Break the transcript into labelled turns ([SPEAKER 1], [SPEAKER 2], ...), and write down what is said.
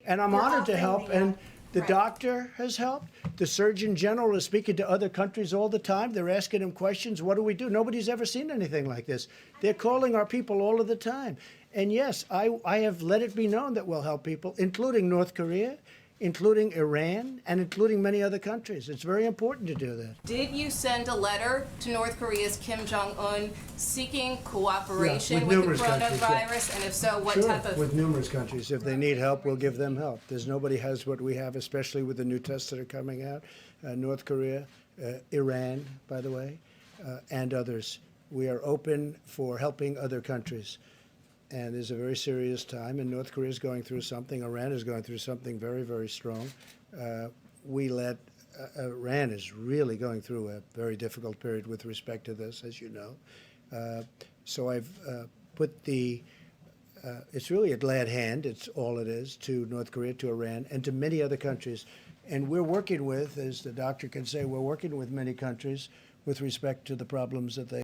[SPEAKER 1] And I'm honored to help. And the doctor has helped. The Surgeon General is speaking to other countries all the time. They're asking him questions. What do we do? Nobody's ever seen anything like this. They're calling our people all of the time. And yes, I have let it be known that we'll help people, including North Korea, including Iran, and including many other countries. It's very important to do that.
[SPEAKER 2] Did you send a letter to North Korea's Kim Jong-un seeking cooperation with the coronavirus? And if so, what type of...
[SPEAKER 1] With numerous countries. If they need help, we'll give them help. There's nobody has what we have, especially with the new tests that are coming out. North Korea, Iran, by the way, and others. We are open for helping other countries. And there's a very serious time, and North Korea is going through something. Iran is going through something very, very strong. Iran is really going through a very difficult period with respect to this, as you know. So I've put the, it's really a glad hand, it's all it is, to North Korea, to Iran, and to many other countries. And we're working with, as the doctor can say, we're working with many countries with respect to the problems that they